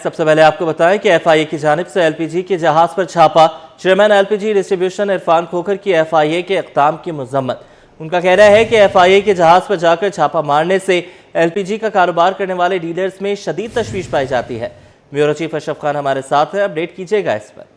سب سے پہلے آپ کو بتائیں کہ ایف آئی اے کی جانب سے ایل پی جی کے جہاز پر چھاپا، چیئرمین ایل پی جی ڈسٹریبیوشن عرفان کھوکھر کی ایف آئی اے کے اقدام کی مذمت۔ ان کا کہنا ہے کہ ایف آئی اے کے جہاز پر جا کر چھاپا مارنے سے ایل پی جی کا کاروبار کرنے والے ڈیلرز میں شدید تشویش پائی جاتی ہے۔ بیورو چیف اشرف خان ہمارے ساتھ ہیں، اپڈیٹ کیجیے گا اس پر۔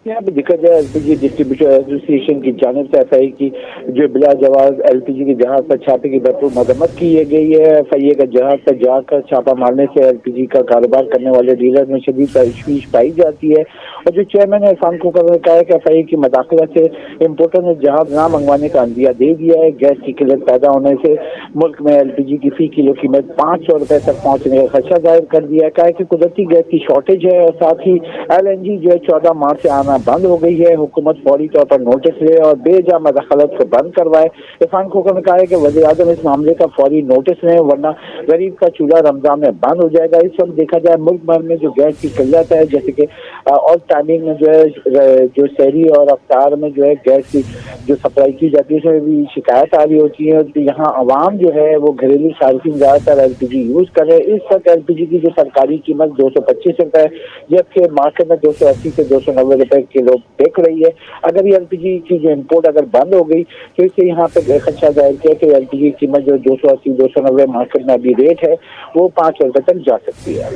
یہاں پہ دیکھا جائے ایل پی جی ڈسٹریبیوٹر ایسوسی ایشن کی جانب سے ایف آئی اے کی جو بلا جواز ایل پی جی کے جہاز پر چھاپے کی بھرپور مذمت کی گئی ہے۔ ایف آئی اے کا جہاز پر جا کر چھاپا مارنے سے ایل پی جی کا کاروبار کرنے والے ڈیلر میں شدید تشویش پائی جاتی ہے، اور جو چیئرمین عرفان کھوکھر نے کہا ہے کہ ایف آئی اے کی مداخلت سے امپورٹر نے جہاز نہ منگوانے کا عندیہ دے دیا ہے۔ گیس کی قلت پیدا ہونے سے ملک میں ایل پی جی کی فی کلو قیمت 500 روپے تک پہنچنے کا خدشہ ظاہر کر دیا ہے۔ کہا ہے کہ قدرتی گیس کی شارٹیج ہے اور ساتھ ہی ایل این جی جو ہے 14 مارچ سے آنا بند ہو گئی ہے۔ حکومت فوری طور پر نوٹس لے اور بے جا مداخلت کو بند کروائے۔ عرفان کھوکھر نے کہا ہے کہ وزیر اعظم اس معاملے کا فوری نوٹس لیں، ورنہ غریب کا چولہا رمضان میں بند ہو جائے گا۔ اس وقت دیکھا جائے ملک بھر میں جو گیس کی قلت ہے، جیسے کہ اور ٹائمنگ میں جو ہے جو سحری اور افطار میں جو ہے گیس کی جو سپلائی کی جاتی ہے اس میں بھی شکایت آ رہی ہوتی ہے۔ یہاں عوام جو ہے وہ گھریلو صارفین زیادہ تر ایل پی جی یوز کر رہے ہیں۔ اس وقت ایل پی جی کی جو سرکاری قیمت 225 روپے جبکہ مارکیٹ میں 280 سے 290 روپے کلو بک رہی ہے۔ اگر یہ ایل پی جی کی جو امپورٹ اگر بند ہو گئی تو اس سے یہاں پہ خدشہ ظاہر کیا کہ ایل پی جی کی قیمت جو 280 290 مارکیٹ میں ابھی ریٹ ہے وہ 5 روپے تک جا سکتی ہے۔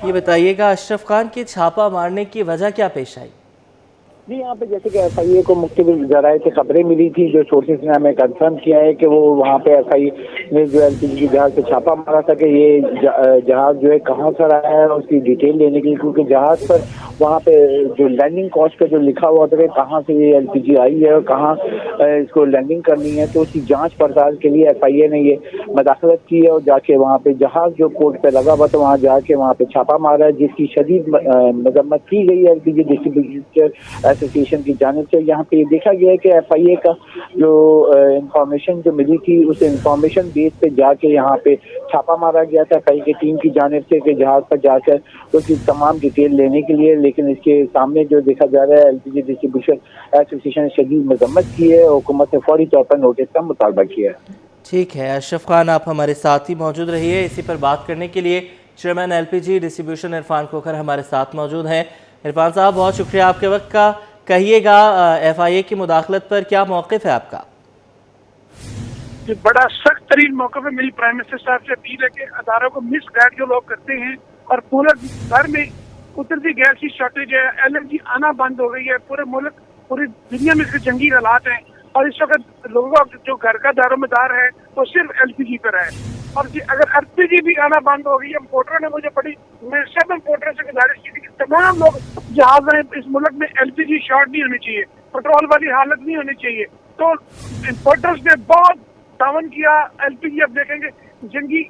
یہ بتائیے گا اشرف خان کے چھاپا مارنے کی وجہ کیا پیش آئی؟ جی یہاں پہ جیسے کہ ایف آئی اے کو مختلف ذرائع سے خبریں ملی تھی، جو سورسز نے ہمیں کنفرم کیا ہے کہ وہ وہاں پہ ایف آئی اے نے جو ایل پی جی جہاز پہ چھاپا مارا تھا کہ یہ جہاز جو ہے کہاں سے آیا ہے اور اس کی ڈیٹیل لینے کے لیے، کیونکہ جہاز پر وہاں پہ جو لینڈنگ کاسٹ پہ جو لکھا ہوا تھا کہ کہاں سے یہ ایل پی جی آئی ہے اور کہاں اس کو لینڈنگ کرنی ہے، تو اس کی جانچ پڑتال کے لیے ایف آئی اے نے یہ مداخلت کی ہے اور جا کے وہاں پہ جہاز جو پورٹ پہ لگا ہوا تھا وہاں جا کے وہاں پہ چھاپا مارا ہے، جس کی شدید مذمت کی گئی ہے ایل پی جی ڈسٹریبیوٹر ایسوسی ایشن کی جانب سے۔ یہاں پہ یہ دیکھا گیا ہے کہ ایف آئی اے کا جو انفارمیشن جو ملی تھی اس انفارمیشن بیس پہ جا کے یہاں پہ چھاپا مارا گیا تھا ایف آئی اے کی ٹیم کی جانب سے کہ جہاز پر جا کر اس کی تمام ڈیٹیل لینے کے لیے، لیکن اس کے سامنے جو دیکھا جا رہا ہے ایل پی جی ڈسٹریبیوشن ایسوسی ایشن نے شدید مذمت کی ہے، حکومت نے فوری طور پر نوٹس کا مطالبہ کیا ہے۔ ٹھیک ہے اشرف خان، آپ ہمارے ساتھ ہی موجود رہیے۔ اسی پر بات کرنے کے لیے چیئرمین ایل پی جی ڈسٹریبیوشن عرفان کھوکھر ہمارے ساتھ موجود ہیں۔ عرفان صاحب، بہت شکریہ آپ کے وقت کا۔ کہیے گا ایف آئی اے کی مداخلت پر کیا موقف ہے آپ کا؟ بڑا سخت ترین موقف ہے۔ میری پرائم منسٹر صاحب سے اپیل ہے کہ اداروں کو مس گائیڈ جو لوگ کرتے ہیں، اور پورے گھر میں قدرتی گیس کی شارٹیج ہے، ایل این جی آنا بند ہو گئی ہے، پورے ملک پوری دنیا میں جنگی حالات ہیں، اور اس وقت لوگوں جو گھر کا دار و مدار ہے وہ صرف ایل پی جی پر ہے، اور اگر ایل پی جی بھی آنا بند ہو گئی، امپورٹر نے مجھے میں سب امپورٹر سے گزارش کی تھی کہ تمام لوگ جہاز میں اس ملک میں ایل پی جی شارٹ نہیں ہونی چاہیے، پیٹرول والی حالت نہیں ہونی چاہیے، تو امپورٹرز نے بہت تعاون کیا۔ ایل پی جی اب دیکھیں گے جنگی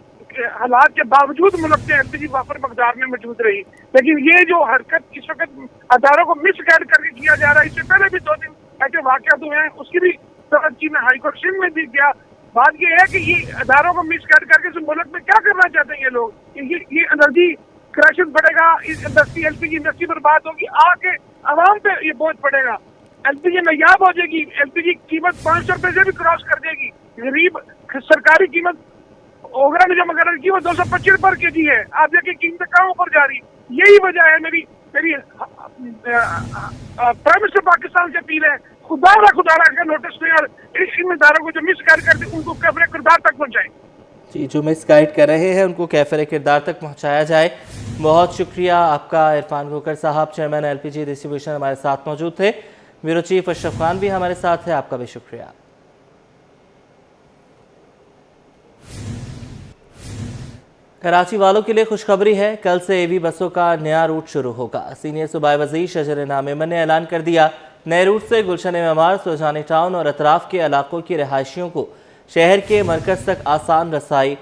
حالات کے باوجود ملک میں ایل پی جی وافر مقدار میں موجود رہی، لیکن یہ جو حرکت اس وقت اداروں کو مس گائیڈ کر کے کیا جا رہا ہے، اس سے پہلے بھی 2 دن ایسے واقعات ہوئے ہیں، اس کی بھی توجہ میں ہائی کورٹ سندھ میں بھی کیا۔ بات یہ ہے کہ یہ اداروں کو مس گائیڈ کر کے اس ملک میں کیا کرنا چاہتے ہیں یہ لوگ، یہ انرجی کرائسس بڑھے گا، اس انڈسٹری ایل پی جی انڈسٹری پر بات ہوگی، آگے عوام پہ یہ بوجھ پڑے گا، ایل پی جی نایاب ہو جائے گی، ایل پی جی قیمت 500 روپے سے بھی کراس کر دے گی، غریب سرکاری قیمت اوگرا نے جو مقرر کی وہ 225 روپے کے جی ہے، آپ دیکھیں قیمتیں کہاں اوپر جا رہی۔ یہی وجہ ہے میری پرائم منسٹر پاکستان سے اپیل ہے، خدا کا نوٹس لیں اور اس ذمہ داروں کو جو مس گائیڈ کرتے ان کو کیفر کردار تک پہنچائیں۔ جی، جو مس گائیڈ کر رہے ہیں ان کو کیفر کردار تک پہنچایا جائے۔ بہت شکریہ آپ کا عرفان کھوکھر صاحب، چیئرمین ایل پی جی ڈسٹریبیوشن ہمارے ساتھ موجود تھے۔ بیورو چیف اشرف خان بھی ہمارے ساتھ ہے، آپ کا بھی شکریہ۔ کراچی والوں کے لیے خوشخبری ہے، کل سے اے وی بسوں کا نیا روٹ شروع ہوگا۔ سینئر صوبائی وزیر شجر نام ایمن نے اعلان کر دیا، نئے روٹ سے گلشن معمار، سوجانی ٹاؤن اور اطراف کے علاقوں کی رہائشیوں کو شہر کے مرکز تک آسان رسائی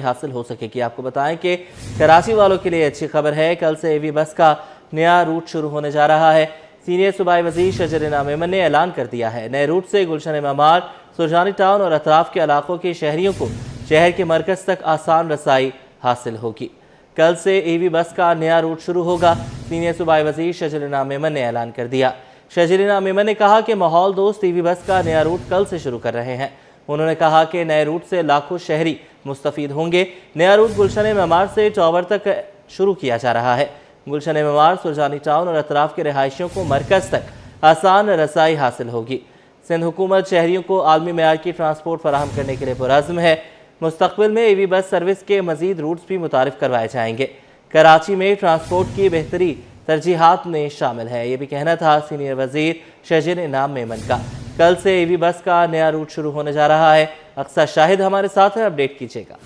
حاصل ہو سکے گی۔ آپ کو بتائیں کہ کراچی والوں کے لیے اچھی خبر ہے، کل سے اے وی بس کا نیا روٹ شروع ہونے جا رہا ہے۔ سینئر صوبائی وزیر شجر نام ایمن نے اعلان کر دیا ہے، نئے روٹ سے گلشن معمار، سوجانی ٹاؤن اور اطراف کے علاقوں کے شہریوں کو شہر کے مرکز تک آسان رسائی حاصل ہوگی۔ کل سے ای وی بس کا نیا روٹ شروع ہوگا، سینئر صوبائی وزیر شجر نام ایمن نے اعلان کر دیا۔ شجر نام ایمن نے کہا کہ ماحول دوست ای وی بس کا نیا روٹ کل سے شروع کر رہے ہیں۔ انہوں نے کہا کہ نئے روٹ سے لاکھوں شہری مستفید ہوں گے۔ نیا روٹ گلشن معمار سے چوبر تک شروع کیا جا رہا ہے۔ گلشن معمار، سرجانی ٹاؤن اور اطراف کے رہائشیوں کو مرکز تک آسان رسائی حاصل ہوگی۔ سندھ حکومت شہریوں کو عالمی معیار کی ٹرانسپورٹ فراہم کرنے کے لیے پرعزم ہے۔ مستقبل میں ای وی بس سروس کے مزید روٹس بھی متعارف کروائے جائیں گے۔ کراچی میں ٹرانسپورٹ کی بہتری ترجیحات میں شامل ہے، یہ بھی کہنا تھا سینئر وزیر شجر انعام میمن کا۔ کل سے ای وی بس کا نیا روٹ شروع ہونے جا رہا ہے۔ اقصی شاہد ہمارے ساتھ ہیں، اپڈیٹ کیجیے گا۔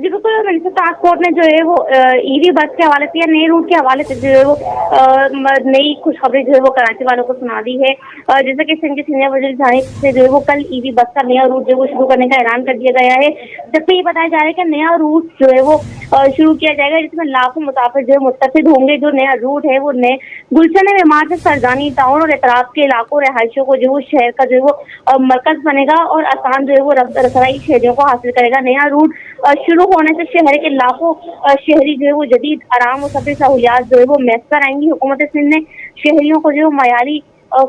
جی بالکل، منسٹر ٹرانسپورٹ نے جو ہے وہ ای وی بس کے حوالے سے یا نئے روٹ کے حوالے سے جو ہے وہ نئی خوشخبری جو ہے وہ کراچی والوں کو سنا دی ہے۔ جیسا کہ سندھ کے سینئر وزیر جانب سے جو ہے وہ کل ای وی بس کا نیا روٹ جو ہے وہ شروع کرنے کا اعلان کر دیا گیا ہے، جبکہ یہ بتایا جا رہا ہے کہ نیا روٹ جو ہے وہ شروع کیا جائے گا جس میں لاکھوں مسافر جو ہے مستفید ہوں گے۔ جو نیا روٹ ہے وہ نئے گلشن معمار سے سرجانی ٹاؤن اور اطراف کے علاقوں رہائشیوں کو جو ہے وہ شہر کا جو ہے وہ مرکز بنے گا اور آسان جو ہے وہ رسائی شہریوں کو حاصل کرے گا۔ نیا روٹ شروع ہونے سے شہر کے لاکھوں شہری جو ہے وہ جدید آرام و سفری سہولیات جو ہے وہ میسر آئیں گی۔ حکومت سندھ نے شہریوں کو جو ہے معیاری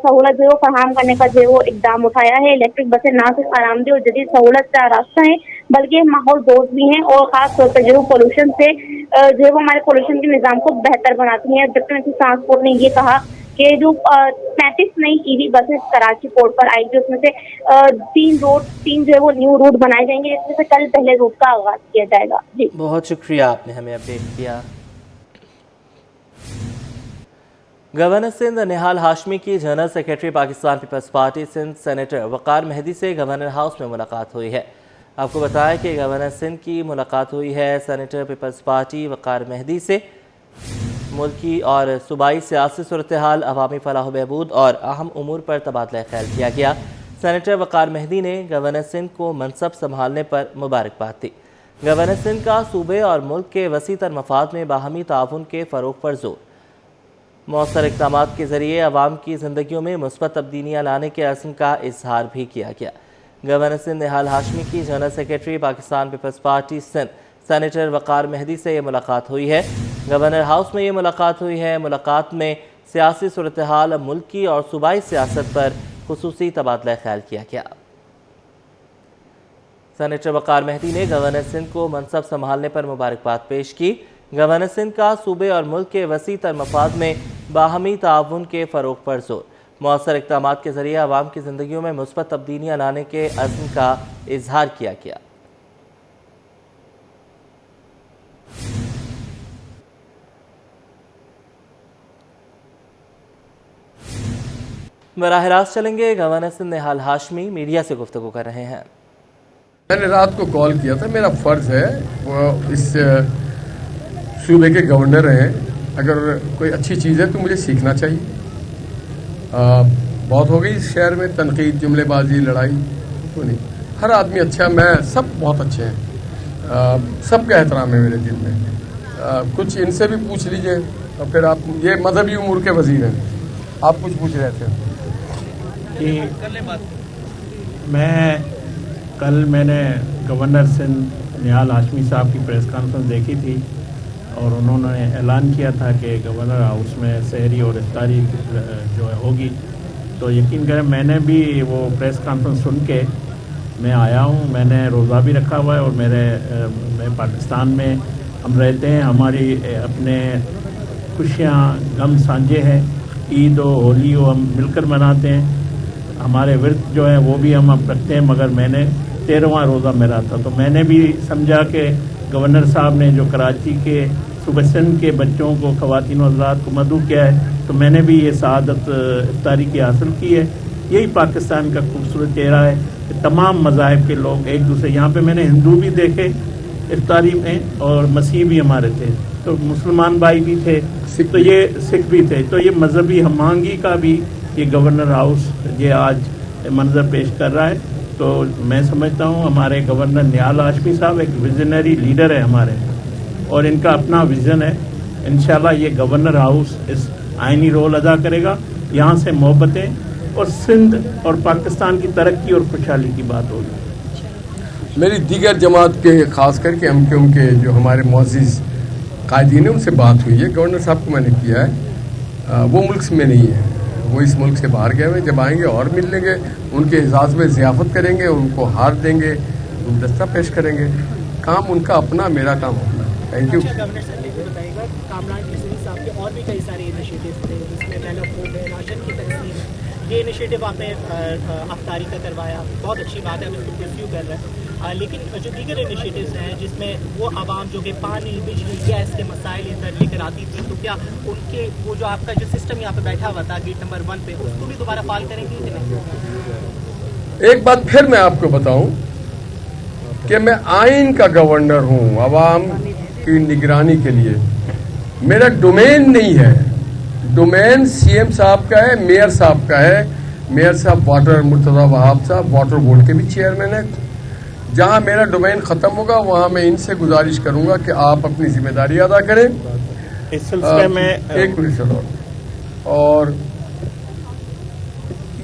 سہولت جو ہے وہ فراہم کرنے کا جو ہے وہ اقدام اٹھایا ہے۔ الیکٹرک بسیں نہ صرف آرام دہ اور جدید سہولت سے آراستہ ہیں بلکہ ماحول دوست بھی ہیں اور خاص طور پر جو ہے پولوشن سے جو ہے وہ ہمارے پولوشن کے نظام کو بہتر بناتی ہیں۔ ڈپٹی منسٹر ٹرانسپورٹ نے یہ کہا کہ جو 35 نئی ای وی بسیں کراچی پورٹ پر آئیں گی، اس میں سے تین جو ہے وہ نیو روٹ بنائے جائیں گے، جس میں سے کل پہلے روٹ کا آغاز کیا جائے گا۔ جی بہت شکریہ، آپ نے ہمیں اپڈیٹ کیا۔ گورنر سندھ نہال ہاشمی کی general secretary Pakistan peoples party Sindh senator Waqar Mehdi سے گورنر ہاؤس میں ملاقات ہوئی ہے۔ آپ کو بتائیں کہ گورنر سندھ کی ملاقات ہوئی ہے سینیٹر پیپلز پارٹی وقار مہدی سے۔ ملکی اور صوبائی سیاسی صورتحال، عوامی فلاح و بہبود اور اہم امور پر تبادلہ خیال کیا گیا۔ سینیٹر وقار مہدی نے گورنر سندھ کو منصب سنبھالنے پر مبارکباد دی۔ گورنر سندھ کا صوبے اور ملک کے وسیع تر مفاد میں باہمی تعاون کے فروغ پر زور۔ مؤثر اقدامات کے ذریعے عوام کی زندگیوں میں مثبت تبدیلیاں لانے کے عزم کا اظہار بھی کیا گیا۔ گورنر سندھ نہال ہاشمی کی general secretary Pakistan peoples party Sindh senator Waqar Mehdi سے یہ ملاقات ہوئی ہے۔ گورنر ہاؤس میں یہ ملاقات ہوئی ہے۔ ملاقات میں سیاسی صورتحال، ملکی اور صوبائی سیاست پر خصوصی تبادلہ خیال کیا گیا۔ سینیٹر وقار مہدی نے گورنر سندھ کو منصب سنبھالنے پر مبارکباد پیش کی۔ گورنر سندھ کا صوبے اور ملک کے وسیع تر مفاد میں باہمی تعاون کے فروغ پر زور۔ مؤثر اقدامات کے ذریعے عوام کی زندگیوں میں مثبت تبدیلیاں لانے کے عزم کا اظہار کیا گیا۔ براہ راست چلیں گے، گورنر سندھ نہال ہاشمی میڈیا سے گفتگو کر رہے ہیں۔ میں نے رات کو کال کیا تھا، میرا فرض ہے وہ اس صوبے کے گورنر ہیں، اگر کوئی اچھی چیز ہے تو مجھے سیکھنا چاہیے۔ بہت ہو گئی اس شہر میں تنقید، جملے بازی، لڑائی تو نہیں، ہر آدمی اچھا، میں سب بہت اچھے ہیں، سب کا احترام ہے میرے دل میں۔ کچھ ان سے بھی پوچھ لیجئے اور پھر آپ، یہ مذہبی امور کے وزیر ہیں، آپ کچھ پوچھ رہے تھے۔ میں نے گورنر سندھ نہال ہاشمی صاحب کی پریس کانفرنس دیکھی تھی اور انہوں نے اعلان کیا تھا کہ گورنر ہاؤس میں سحری اور افطاری جو ہے ہوگی، تو یقین کریں میں نے بھی وہ پریس کانفرنس سن کے میں آیا ہوں۔ میں نے روزہ بھی رکھا ہوا ہے اور میں پاکستان میں ہم رہتے ہیں، ہماری اپنے خوشیاں غم سانجھے ہیں، عید و ہولی و ہم مل کر مناتے ہیں، ہمارے ورد جو ہے وہ بھی ہم اب رکھتے ہیں، مگر میں نے 13واں روزہ میرا تھا، تو میں نے بھی سمجھا کہ گورنر صاحب نے جو کراچی کے صوبہ سندھ کے بچوں کو، خواتین و حضرات کو مدعو کیا ہے، تو میں نے بھی یہ سعادت افطاری کی حاصل کی ہے۔ یہی پاکستان کا خوبصورت چہرہ ہے کہ تمام مذاہب کے لوگ ایک دوسرے، یہاں پہ میں نے ہندو بھی دیکھے افطاری میں اور مسیح بھی ہمارے تھے، تو مسلمان بھائی بھی تھے، تو یہ سکھ بھی تھے، تو یہ مذہبی ہم آہنگی کا بھی یہ گورنر ہاؤس یہ آج منظر پیش کر رہا ہے۔ تو میں سمجھتا ہوں ہمارے گورنر نہال ہاشمی صاحب ایک ویژنری لیڈر ہے ہمارے، اور ان کا اپنا ویژن ہے۔ انشاءاللہ یہ گورنر ہاؤس اس آئینی رول ادا کرے گا، یہاں سے محبتیں اور سندھ اور پاکستان کی ترقی اور خوشحالی کی بات ہوگی۔ میری دیگر جماعت کے خاص کر کے ہم کے جو ہمارے معزز قائدین ہیں ان سے بات ہوئی ہے، گورنر صاحب کو میں نے کیا ہے، وہ ملک میں نہیں ہے، وہ اس ملک سے باہر گئے ہوئے، جب آئیں گے اور مل لیں گے، ان کے اعزاز میں ضیافت کریں گے، ان کو ہار دیں گے، گلدستہ پیش کریں گے. کام ان کا اپنا، میرا کام اپنا. Thank you. گورنر صاحب یہ بتائیے گا، کامران کشمیری صاحب کے اور بھی کئی سارے انیشیٹوز تھے جس میں مین آف فوڈ ہے، راشن کی تقسیم ہے. یہ انیشیٹو آپ نے افطاری کا کروایا، بہت اچھی بات ہے، ہم اس کو پرسیو کر رہے ہیں. لیکن جو دیگر انیشیٹوز ہیں جس میں وہ عوام جو کہ پانی، بجلی، گیس کے مسائل ادھر لے کر آتی تھی، تو کیا ان کے وہ جو آپ کا جو سسٹم یہاں پہ بیٹھا ہوا تھا گیٹ نمبر 1 پہ، اس کو بھی دوبارہ فعال کریں گے کہ نہیں؟ ایک بات پھر میں آپ کو بتاؤں کہ میں آئین کا گورنر ہوں عوام کی نگرانی کے لیے. میرا ڈومین نہیں ہے، ڈومین سی ایم صاحب کا ہے، میئر صاحب کا ہے. میئر صاحب واٹر، مرتضی وہاب صاحب واٹر بورڈ کے بھی چیئرمین ہیں. جہاں میرا ڈومین ختم ہوگا وہاں میں ان سے گزارش کروں گا کہ آپ اپنی ذمہ داری ادا کریں. اس سلسلے میں ایک منٹ چلو. اور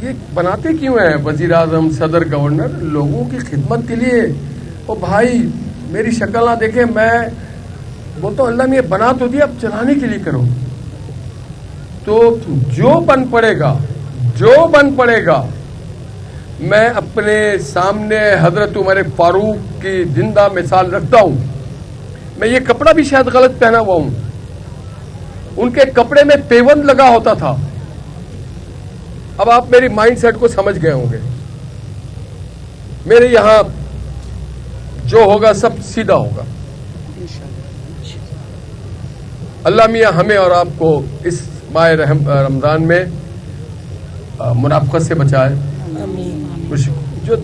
یہ بناتے کیوں ہیں وزیر اعظم، صدر، گورنر؟ لوگوں کی خدمت کے لیے. او بھائی میری شکل نہ دیکھیں، میں بولتا ہوں اللہ نے یہ بنا تو دیا، اب چلانے کے لیے کرو. تو جو بن پڑے گا میں اپنے سامنے حضرت عمر فاروق کی زندہ مثال رکھتا ہوں. میں یہ کپڑا بھی شاید غلط پہنا ہوا ہوں، ان کے کپڑے میں پیوند لگا ہوتا تھا. اب آپ میری مائنڈ سیٹ کو سمجھ گئے ہوں گے. میرے یہاں جو ہوگا سب سیدھا ہوگا. اللہ میاں ہمیں اور آپ کو اس ماہ رمضان میں منافقت سے بچائے. جو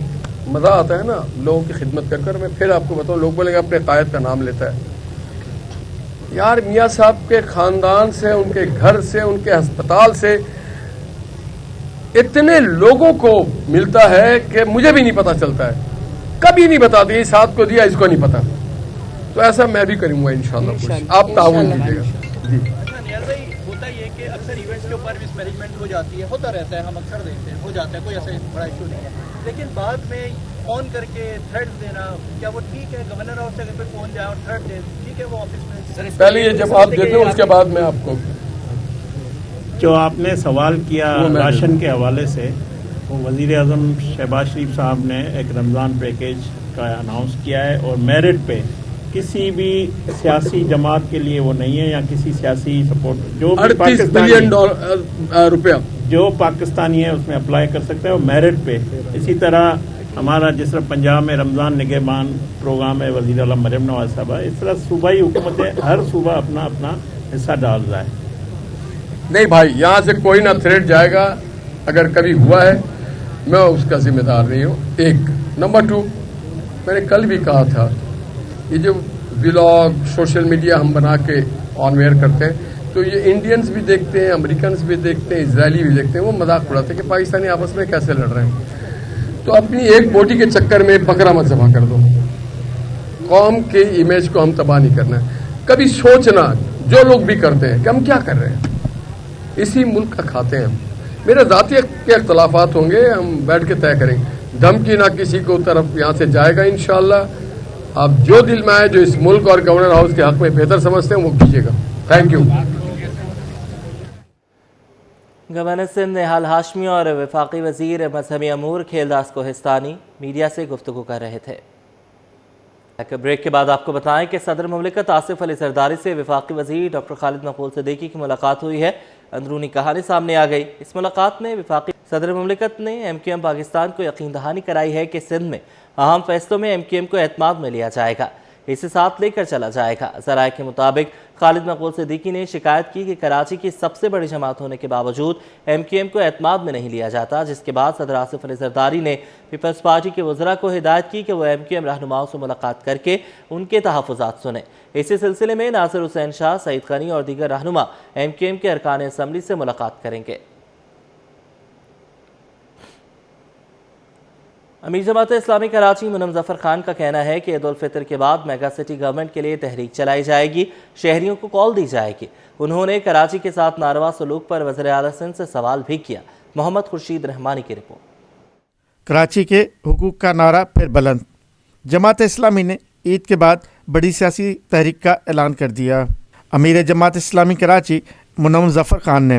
مزہ آتا ہے نا لوگوں کی خدمت کر کر. میں پھر آپ کو بتاؤں، لوگ بولیں گے اپنے قائد کا نام لیتا ہے. یار میاں صاحب کے خاندان سے، ان کے گھر سے، ان کے ہسپتال سے اتنے لوگوں کو ملتا ہے کہ مجھے بھی نہیں پتا چلتا ہے. کبھی نہیں بتاتے اس ہاتھ کو دیا، اس کو نہیں پتا. تو ایسا میں بھی کروں گا انشاءاللہ. آپ تعاون کیجیے گا. جی ہوتا یہ کہ اکثر ایونٹس کے اوپر مس مینجمنٹ ہو جاتی ہے، ہوتا رہتا ہے، ہم اکثر دیکھتے ہیں، ہو جاتا ہے، کوئی ایسا بڑا ایشو نہیں ہے. لیکن بعد میں فون کر کے تھریٹ دینا، کیا وہ ٹھیک ہے؟ گورنر ہاؤس سے اگر کوئی فون جائے اور تھریٹ دے، ٹھیک ہے وہ آفس میں پہلے یہ جواب دیتے ہیں، اس کے بعد میں آپ کو جو آپ نے سوال کیا راشن کے حوالے سے، وہ وزیر اعظم شہباز شریف صاحب نے ایک رمضان پیکیج کا اناؤنس کیا ہے، اور میرٹ پہ کسی بھی سیاسی جماعت کے لیے وہ نہیں ہے، یا کسی سیاسی سپورٹ. جو 38 بلین روپیہ جو پاکستانی ہے اس میں اپلائی کر سکتے ہیں، اور میرٹ پہ. اسی طرح ہمارا جس طرح پنجاب میں رمضان نگہبان پروگرام ہے، وزیر اعلیٰ مریم نواز صاحبہ، اس طرح صوبائی حکومتیں ہر صوبہ اپنا اپنا حصہ ڈال رہا ہے. نہیں بھائی، یہاں سے کوئی نہ تھریٹ جائے گا. اگر کبھی ہوا ہے میں اس کا ذمہ دار نہیں ہوں. ایک نمبر 2، میں نے کل بھی کہا تھا، یہ جو ولاگ سوشل میڈیا ہم بنا کے آن ایئر کرتے ہیں، تو یہ انڈینز بھی دیکھتے ہیں، امریکنز بھی دیکھتے ہیں، اسرائیلی بھی دیکھتے ہیں. وہ مذاق اڑاتے ہیں کہ پاکستانی آپس میں کیسے لڑ رہے ہیں. تو اپنی ایک بوٹی کے چکر میں بکرا مت ذبح کر دو. قوم کے امیج کو ہم تباہ نہیں کرنا ہے. کبھی سوچنا جو لوگ بھی کرتے ہیں کہ ہم کیا کر رہے ہیں، اسی ملک کا کھاتے ہیں. میرے ذاتی کے اختلافات ہوں گے، ہم بیٹھ کے طے کریں گے. دھمکی نہ کسی کو طرف یہاں سے جائے گا انشاءاللہ. آپ جو دل میں آئے، جو اس ملک اور گورنر ہاؤس کے حق میں بہتر سمجھتے ہیں وہ کیجیے گا. Thank you. Governor Sindh Nihal Hashmi اور وفاقی وزیر مذہبی امور کھیلداس کوہستانی میڈیا سے گفتگو کر رہے تھے. بریک کے بعد آپ کو بتائیں کہ صدر مملکت آصف علی زرداری سے وفاقی وزیر ڈاکٹر خالد مقبول صدیقی کی ملاقات ہوئی ہے. اندرونی کہانی سامنے آ گئی. اس ملاقات میں وفاقی صدر مملکت نے ایم کیو ایم پاکستان کو یقین دہانی کرائی ہے کہ سندھ میں اہم فیصلوں میں ایم کیو ایم کو اعتماد میں لیا جائے گا، اسے ساتھ لے کر چلا جائے گا. ذرائع کے مطابق خالد مقبول صدیقی نے شکایت کی کہ کراچی کی سب سے بڑی جماعت ہونے کے باوجود ایم کیو ایم کو اعتماد میں نہیں لیا جاتا، جس کے بعد صدر آصف علی زرداری نے پیپلز پارٹی کے وزراء کو ہدایت کی کہ وہ ایم کیو ایم رہنماؤں سے ملاقات کر کے ان کے تحفظات سنیں. اسی سلسلے میں ناصر حسین شاہ، سعید غنی اور دیگر رہنما ایم کیو ایم کے ارکان اسمبلی سے ملاقات کریں گے. امیر جماعت اسلامی کراچی منم ظفر خان کا کہنا ہے کہ عید الفطر کے بعد میگا سٹی گورنمنٹ کے لیے تحریک چلائی جائے گی، شہریوں کو کال دی جائے گی. انہوں نے کراچی کے ساتھ ناروا سلوک پر وزیر اعلیٰ سندھ سے سوال بھی کیا. محمد خورشید رحمانی کی رپورٹ. کراچی کے حقوق کا نعرہ پھر بلند. جماعت اسلامی نے عید کے بعد بڑی سیاسی تحریک کا اعلان کر دیا. امیر جماعت اسلامی کراچی منم ظفر خان نے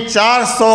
400